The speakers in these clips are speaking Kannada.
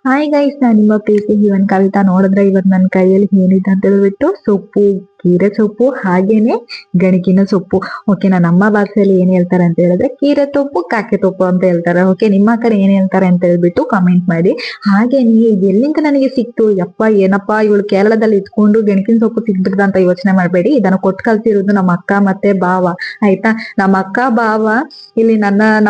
ಹಾಯ್ ಗೈಸ್, ನಾನು ನಿಮ್ಮ ಪ್ರೀತಿ ಇವನ್ ಕವಿತಾ. ನೋಡಿದ್ರೆ ಇವತ್ತು ನನ್ನ ಕೈಯಲ್ಲಿ ಏನಿದೆ ಅಂತ ಹೇಳ್ಬಿಟ್ಟು ಸೊಪ್ಪು, ಕೀರೆ ಸೊಪ್ಪು, ಹಾಗೇನೆ ಗಣಕಿನ ಸೊಪ್ಪು. ಓಕೆ, ನನ್ನ ಅಮ್ಮ ಭಾಷೆಯಲ್ಲಿ ಏನ್ ಹೇಳ್ತಾರೆ ಅಂತ ಹೇಳಿದ್ರೆ ಕೀರೆ ಸೊಪ್ಪು, ಕಾಕೆ ಸೊಪ್ಪು ಅಂತ ಹೇಳ್ತಾರೆ. ಓಕೆ, ನಿಮ್ಮ ಕಡೆ ಏನ್ ಹೇಳ್ತಾರೆ ಅಂತ ಹೇಳ್ಬಿಟ್ಟು ಕಮೆಂಟ್ ಮಾಡಿ. ಹಾಗೇನೆ ಇದು ಎಲ್ಲಿಂದ ನನಗೆ ಸಿಕ್ತು, ಯಪ್ಪ ಏನಪ್ಪಾ ಇವಳು ಕೇರಳದಲ್ಲಿ ಇದ್ಕೊಂಡು ಗಣಕಿನ ಸೊಪ್ಪು ಸಿಕ್ಬಿಡ್ದ ಅಂತ ಯೋಚನೆ ಮಾಡ್ಬೇಡಿ. ಇದನ್ನ ಕೊಟ್ಟು ಕಲ್ತಿರೋದು ನಮ್ಮ ಅಕ್ಕ ಮತ್ತೆ ಬಾವ. ಆಯ್ತಾ, ನಮ್ಮ ಅಕ್ಕ ಬಾವ ಇಲ್ಲಿ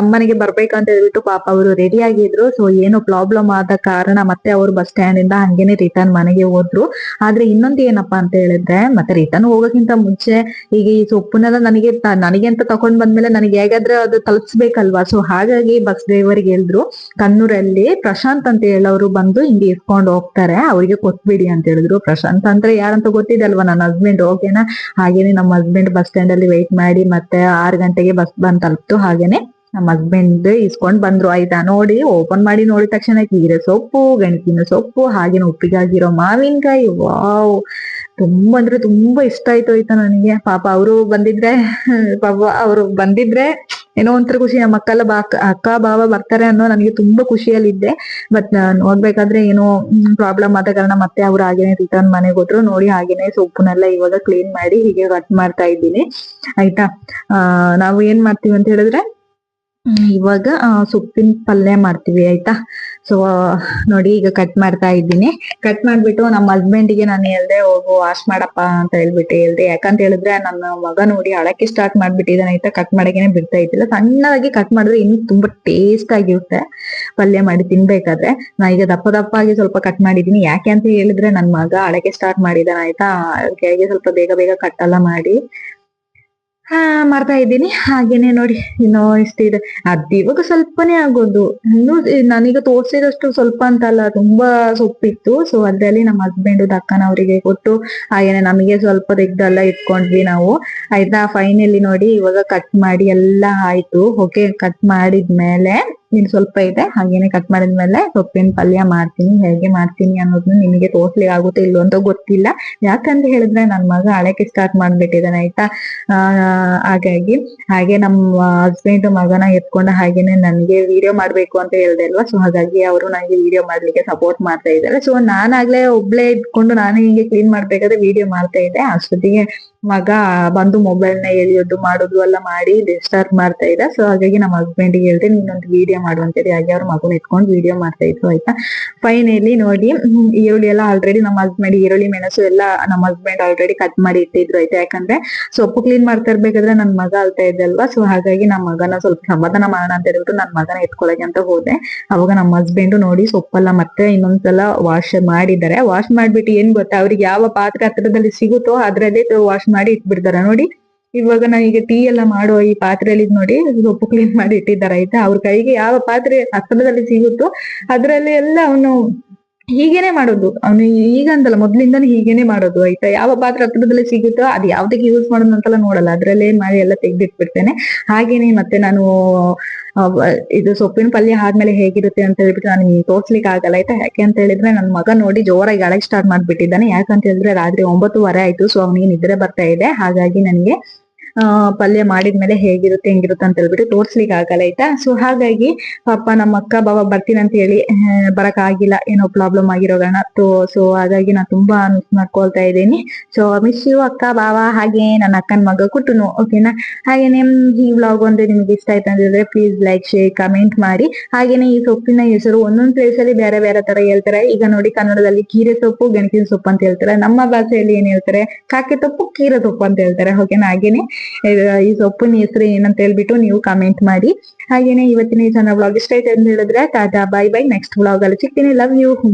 ನಮ್ಮನೆಗೆ ಬರ್ಬೇಕಂತ ಹೇಳ್ಬಿಟ್ಟು ಪಾಪ ಅವರು ರೆಡಿ ಆಗಿದ್ರು. ಸೊ ಏನೋ ಪ್ರಾಬ್ಲಮ್ ಆದ ಕಾರಣ ಮತ್ತೆ ಅವರು ಬಸ್ ಸ್ಟ್ಯಾಂಡ್ ಇಂದ ಹಂಗೇನೆ ರಿಟರ್ನ್ ಮನೆಗೆ ಹೋದ್ರು. ಆದ್ರೆ ಇನ್ನೊಂದು ಏನಪ್ಪಾ ಅಂತ ಹೇಳಿದ್ರೆ, ಮತ್ತೆ ರಿಟರ್ನ್ ಹೋಗೋಕ್ಕಿಂತ ಮುಂಚೆ ಈಗ ಈ ಸೊಪ್ಪನ್ನೆಲ್ಲ ನನಗೆ ಅಂತ ತಕೊಂಡ್ ಬಂದ್ಮೇಲೆ ನನಗೆ ಹೇಗಾದ್ರೆ ಅದು ತಲುಪಿಸ್ಬೇಕಲ್ವಾ. ಸೊ ಹಾಗಾಗಿ ಬಸ್ ಡ್ರೈವರ್ಗೆ ಹೇಳಿದ್ರು, ಕಣ್ಣೂರಲ್ಲಿ ಪ್ರಶಾಂತ್ ಅಂತ ಹೇಳೋರು ಬಂದು ಹಿಂಗೆ ಇಸ್ಕೊಂಡು ಹೋಗ್ತಾರೆ, ಅವ್ರಿಗೆ ಕೊಟ್ಬಿಡಿ ಅಂತ ಹೇಳಿದ್ರು. ಪ್ರಶಾಂತ್ ಅಂದ್ರೆ ಯಾರಂತ ಗೊತ್ತಿದೆ ಅಲ್ವಾ, ನನ್ನ ಹಸ್ಬೆಂಡ್. ಓಕೆನಾ, ಹಾಗೇನೆ ನಮ್ಮ ಹಸ್ಬೆಂಡ್ ಬಸ್ ಸ್ಟ್ಯಾಂಡ್ ಅಲ್ಲಿ ವೆಯ್ಟ್ ಮಾಡಿ ಮತ್ತೆ 6 ಗಂಟೆಗೆ ಬಸ್ ಬಂದ್ ತಲುಪ್ತು. ಹಾಗೇನೆ ನಮ್ಮ ಹಸ್ಬೆಂಡ್ ಇಸ್ಕೊಂಡ್ ಬಂದ್ರು. ಆಯ್ತಾ, ನೋಡಿ ಓಪನ್ ಮಾಡಿ ನೋಡಿದ ತಕ್ಷಣ ಕೀರೆ ಸೊಪ್ಪು, ಗಣಕಿನ ಸೊಪ್ಪು, ಹಾಗೇನೆ ಉಪ್ಪಿಗಾಗಿರೋ ಮಾವಿನಕಾಯಿ. ವಾವ್, ತುಂಬಾ ಅಂದ್ರೆ ತುಂಬಾ ಇಷ್ಟ ಆಯ್ತು. ಆಯ್ತಾ ನನಗೆ. ಪಾಪ ಅವರು ಬಂದಿದ್ರೆ ಏನೋ ಒಂಥರ ಖುಷಿ. ನಮ್ಮ ಅಕ್ಕ ಬಾವ ಬರ್ತಾರೆ ಅನ್ನೋ ನನಗೆ ತುಂಬಾ ಖುಷಿಯಲ್ಲಿದ್ದೆ. ಬಟ್ ನೋಡ್ಬೇಕಾದ್ರೆ ಏನೋ ಪ್ರಾಬ್ಲಮ್ ಆದ ಕಾರಣ ಮತ್ತೆ ಅವ್ರು ಹಾಗೇನೆ ರಿಟರ್ನ್ ಮನೆಗೆ ಹೋದ್ರು. ನೋಡಿ, ಹಾಗೇನೆ ಸೊಪ್ಪನ್ನೆಲ್ಲ ಇವಾಗ ಕ್ಲೀನ್ ಮಾಡಿ ಹೀಗೆ ಕಟ್ ಮಾಡ್ತಾ ಇದ್ದೀನಿ. ಆಯ್ತಾ, ನಾವು ಏನ್ ಮಾಡ್ತೀವಿ ಅಂತ ಹೇಳಿದ್ರೆ ಇವಾಗ ಸೊಪ್ಪಿನ ಪಲ್ಯ ಮಾಡ್ತೀವಿ. ಆಯ್ತಾ, ಸೊ ನೋಡಿ ಈಗ ಕಟ್ ಮಾಡ್ತಾ ಇದ್ದೀನಿ. ಕಟ್ ಮಾಡ್ಬಿಟ್ಟು ನಮ್ಮ ಹಸ್ಬೆಂಡ್ಗೆ ನಾನು ಹೇಳ್ದೆ, ಹೋಗು ವಾಶ್ ಮಾಡಪ್ಪ ಅಂತ ಹೇಳ್ದೆ. ಯಾಕಂತ ಹೇಳಿದ್ರೆ ನನ್ನ ಮಗ ನೋಡಿ ಅಳಕ್ಕೆ ಸ್ಟಾರ್ಟ್ ಮಾಡ್ಬಿಟ್ಟಿದ್ದಾನೆ. ಆಯ್ತಾ, ಕಟ್ ಮಾಡಕ್ಕೇನೆ ಬಿಡ್ತಾ ಇದ್ದಿಲ್ಲ. ಸಣ್ಣದಾಗಿ ಕಟ್ ಮಾಡಿದ್ರೆ ಇನ್ನು ತುಂಬಾ ಟೇಸ್ಟ್ ಆಗಿರುತ್ತೆ ಪಲ್ಯ ಮಾಡಿ ತಿನ್ಬೇಕಾದ್ರೆ. ನಾ ಈಗ ದಪ್ಪ ದಪ್ಪಾಗಿ ಸ್ವಲ್ಪ ಕಟ್ ಮಾಡಿದೀನಿ. ಯಾಕೆ ಅಂತ ಹೇಳಿದ್ರೆ ನನ್ ಮಗ ಅಳಕ್ಕೆ ಸ್ಟಾರ್ಟ್ ಮಾಡಿದಾನೆ. ಆಯ್ತಾ, ಹಾಗೆ ಸ್ವಲ್ಪ ಬೇಗ ಬೇಗ ಕಟ್ ಎಲ್ಲ ಮಾಡಿ ಮಾಡ್ತಾ ಇದ್ದೀನಿ. ಹಾಗೇನೆ ನೋಡಿ ಇನ್ನೂ ಇಷ್ಟಿದೆ. ಅದ್ ಇವಾಗ ಸ್ವಲ್ಪನೇ ಆಗೋದು. ಇನ್ನು ನಾನೀಗ ತೋರ್ಸಿದಷ್ಟು ಸ್ವಲ್ಪ ಅಂತಲ್ಲ, ತುಂಬಾ ಸೊಪ್ಪಿತ್ತು. ಸೊ ಅದ್ರಲ್ಲಿ ನಮ್ಮ ಹಸ್ಬೆಂಡ್ ಅಕ್ಕನವರಿಗೆ ಕೊಟ್ಟು ಹಾಗೇನೆ ನಮಗೆ ಸ್ವಲ್ಪ ತೆಗ್ದೆಲ್ಲ ಇಟ್ಕೊಂಡ್ವಿ ನಾವು. ಆಯ್ತಾ, ಫೈನಲಿ ನೋಡಿ ಇವಾಗ ಕಟ್ ಮಾಡಿ ಎಲ್ಲ ಆಯ್ತು. ಓಕೆ, ಕಟ್ ಮಾಡಿದ್ಮೇಲೆ ಇನ್ ಸ್ವಲ್ಪ ಇದೆ, ಹಾಗೇನೆ ಕಟ್ ಮಾಡಿದ್ಮೇಲೆ ಸೊಪ್ಪಿನ ಪಲ್ಯ ಮಾಡ್ತೀನಿ. ಹೇಗೆ ಮಾಡ್ತೀನಿ ಅನ್ನೋದನ್ನ ನಿಮಗೆ ತೋರ್ಸ್ಲಿಕ್ಕೆ ಆಗುತ್ತೆ ಇಲ್ಲೋ ಅಂತ ಗೊತ್ತಿಲ್ಲ. ಯಾಕಂತ ಹೇಳಿದ್ರೆ ನನ್ ಮಗ ಅಳಕ್ಕೆ ಸ್ಟಾರ್ಟ್ ಮಾಡ್ಬಿಟ್ಟಿದ್ದಾನೆ. ಆಯ್ತಾ, ಹಾಗಾಗಿ ಹಾಗೆ ನಮ್ಮ ಹಸ್ಬೆಂಡ್ ಮಗನ ಎತ್ಕೊಂಡು ಹಾಗೇನೆ ನನ್ಗೆ ವಿಡಿಯೋ ಮಾಡ್ಬೇಕು ಅಂತ ಹೇಳ್ದೆ ಅಲ್ವಾ. ಸೊ ಹಾಗಾಗಿ ಅವರು ನನಗೆ ವಿಡಿಯೋ ಮಾಡ್ಲಿಕ್ಕೆ ಸಪೋರ್ಟ್ ಮಾಡ್ತಾ ಇದ್ದಾರೆ. ಸೊ ನಾನಾಗ್ಲೇ ಒಬ್ಳೆ ಇಟ್ಕೊಂಡು ನಾನೇ ಹಿಂಗೆ ಕ್ಲೀನ್ ಮಾಡ್ಬೇಕಾದ್ರೆ ವಿಡಿಯೋ ಮಾಡ್ತಾ ಇದ್ದೆ. ಅಷ್ಟೊತ್ತಿಗೆ ಮಗ ಬಂದು ಮೊಬೈಲ್ ನ ಎಳಿಯೋದು ಮಾಡೋದು ಎಲ್ಲ ಮಾಡಿ ಡಿಸ್ಟರ್ಬ್ ಮಾಡ್ತಾ ಇದ್ದ. ಸೊ ಹಾಗಾಗಿ ನಮ್ಮ ಹಸ್ಬೆಂಡ್ಗೆ ಹೇಳ್ದೆ, ನೀನೊಂದು ವಿಡಿಯೋ ಮಾಡುವಂತೇಳಿ. ಹಾಗೆ ಅವ್ರ ಮಗನ ಎತ್ಕೊಂಡು ವಿಡಿಯೋ ಮಾಡ್ತಾ ಇದ್ರು. ಆಯ್ತಾ, ಫೈನಲಿ ನೋಡಿ ಈರುಳ್ಳಿ ಎಲ್ಲ ಆಲ್ರೆಡಿ ನಮ್ಮ ಹಸ್ಬೆಂಡ್, ಈರುಳ್ಳಿ ಮೆಣಸು ಎಲ್ಲ ನಮ್ಮ ಹಸ್ಬೆಂಡ್ ಆಲ್ರೆಡಿ ಕಟ್ ಮಾಡಿ ಇಟ್ಟಿದ್ರು. ಆಯ್ತಾ, ಯಾಕಂದ್ರೆ ಸೊಪ್ಪು ಕ್ಲೀನ್ ಮಾಡ್ತಾ ಇರ್ಬೇಕಾದ್ರೆ ನನ್ ಮಗ ಅಳ್ತಾ ಇದ್ದಲ್ವಾ. ಸೊ ಹಾಗಾಗಿ ನಮ್ಮ ಮಗನ ಸ್ವಲ್ಪ ಸಮಾಧಾನ ಮಾಡೋಣ ಅಂತ ಹೇಳ್ಬಿಟ್ಟು ನನ್ ಮಗನ ಎತ್ಕೊಳಕ್ಕೆ ಅಂತ ಹೋದೆ. ಅವಾಗ ನಮ್ಮ ಹಸ್ಬೆಂಡ್ ನೋಡಿ ಸೊಪ್ಪೆಲ್ಲ ಮತ್ತೆ ಇನ್ನೊಂದ್ಸಲ ವಾಶ್ ಮಾಡಿದ್ದಾರೆ. ವಾಶ್ ಮಾಡ್ಬಿಟ್ಟು ಏನ್ ಗೊತ್ತಾ, ಅವ್ರಿಗೆ ಯಾವ ಪಾತ್ರೆ ಹತ್ರದಲ್ಲಿ ಸಿಗುತ್ತೋ ಅದ್ರಲ್ಲೇ ವಾಶ್ ಮಾಡಿ ಇಟ್ಬಿಡ್ತಾರೆ. ನೋಡಿ ಇವಾಗ ಈಗ ಟೀ ಎಲ್ಲ ಮಾಡುವ ಈ ಪಾತ್ರೆಯಲ್ಲಿ ನೋಡಿ ಸೊಪ್ಪು ಕ್ಲೀನ್ ಮಾಡಿ ಇಟ್ಟಿದ್ದಾರೆ. ಆಯ್ತಾ, ಅವ್ರ ಕೈಗೆ ಯಾವ ಪಾತ್ರೆ ಹತ್ರದಲ್ಲಿ ಸಿಗುತ್ತೋ ಅದ್ರಲ್ಲಿ ಎಲ್ಲ ಅವನು ಹೀಗೇನೆ ಮಾಡೋದು. ಅವನು ಈಗ ಅಂತಲ್ಲ, ಮೊದ್ಲಿಂದಾನು ಹೀಗೇನೆ ಮಾಡೋದು. ಆಯ್ತಾ, ಯಾವ ಪಾತ್ರೆ ಹತ್ರದಲ್ಲಿ ಸಿಗುತ್ತೋ ಅದು ಯಾವ್ದಕ್ಕೆ ಯೂಸ್ ಮಾಡೋದು ಅಂತೆಲ್ಲ ನೋಡಲ್ಲ, ಅದ್ರಲ್ಲೇ ಮಾಡಿ ಎಲ್ಲ ತೆಗ್ದಿಟ್ಬಿಡ್ತೇನೆ. ಹಾಗೇನೆ ಮತ್ತೆ ನಾನು ಇದು ಸೊಪ್ಪಿನ ಪಲ್ಯ ಆದ್ಮೇಲೆ ಹೇಗಿರುತ್ತೆ ಅಂತ ಹೇಳ್ಬಿಟ್ಟು ನಾನು ನಿಮ್ಗೆ ತೋರ್ಸ್ಲಿಕ್ಕೆ ಆಗಲ್ಲ. ಆಯ್ತಾ, ಯಾಕೆ ಅಂತ ಹೇಳಿದ್ರೆ ನನ್ ಮಗ ನೋಡಿ ಜೋರಾಗಿ ಅಳಕ್ ಸ್ಟಾರ್ಟ್ ಮಾಡ್ಬಿಟ್ಟಿದ್ದಾನೆ. ಯಾಕಂತ ಹೇಳಿದ್ರೆ ರಾತ್ರಿ 9:30 ಆಯ್ತು. ಸೊ ಅವನಿಗೆ ನಿದ್ರೆ ಬರ್ತಾ ಇದೆ. ಹಾಗಾಗಿ ನನಗೆ ಪಲ್ಯ ಮಾಡಿದ್ಮೇಲೆ ಹೇಗಿರುತ್ತೆ ಹೆಂಗಿರುತ್ತೆ ಅಂತ ಹೇಳ್ಬಿಟ್ಟು ತೋರ್ಸ್ಲಿಕ್ಕೆ ಆಗಲ್ಲ. ಆಯ್ತಾ, ಸೊ ಹಾಗಾಗಿ ಪಾಪ ನಮ್ಮ ಅಕ್ಕ ಬಾವ ಬರ್ತೀನಿ ಅಂತ ಹೇಳಿ ಬರಕ್ ಆಗಿಲ್ಲ, ಏನೋ ಪ್ರಾಬ್ಲಮ್ ಆಗಿರೋ ಕಾರಣ. ಸೊ ಹಾಗಾಗಿ ನಾನು ತುಂಬಾ ಮಿಸ್ ಮಾಡ್ಕೊಳ್ತಾ ಇದ್ದೀನಿ. ಸೊ ಮಿಸ್ ಯು ಅಕ್ಕ ಬಾವ, ಹಾಗೆ ನನ್ನ ಅಕ್ಕನ ಮಗ ಕುಟುನು. ಓಕೆನಾ, ಹಾಗೇನೆ ಈ ವ್ಲಾಗ್ ಒಂದು ನಿಮ್ಗೆ ಇಷ್ಟ ಆಯ್ತು ಅಂತ ಹೇಳಿದ್ರೆ ಪ್ಲೀಸ್ ಲೈಕ್, ಶೇರ್, ಕಮೆಂಟ್ ಮಾಡಿ. ಹಾಗೇನೆ ಈ ಸೊಪ್ಪಿನ ಹೆಸರು ಒಂದೊಂದ್ ಪ್ಲೇಸ್ ಅಲ್ಲಿ ಬೇರೆ ಬೇರೆ ತರ ಹೇಳ್ತಾರೆ. ಈಗ ನೋಡಿ, ಕನ್ನಡದಲ್ಲಿ ಕೀರೆ ಸೊಪ್ಪು, ಗಣಕಿನ ಸೊಪ್ಪು ಅಂತ ಹೇಳ್ತಾರೆ. ನಮ್ಮ ಭಾಷೆಯಲ್ಲಿ ಏನ್ ಹೇಳ್ತಾರೆ, ಕಾಕೆ ಸೊಪ್ಪು, ಕೀರೆ ಸೊಪ್ಪು ಅಂತ ಹೇಳ್ತಾರೆ. ಓಕೆನಾ, ಹಾಗೇನೆ ಈ ಸೊಪ್ಪಿನ ಹೆಸರು ಏನಂತ ಹೇಳ್ಬಿಟ್ಟು ನೀವು ಕಮೆಂಟ್ ಮಾಡಿ. ಹಾಗೇನೆ ಇವತ್ತಿನ ಈ ಸಣ್ಣ ವ್ಲಾಗ್ ಇಷ್ಟ ಆಯ್ತು ಅಂತ ಹೇಳಿದ್ರೆ tata, bye bye. Next vlog ಅಲ್ಲಿ ಸಿಗ್ತೀನಿ. Love you.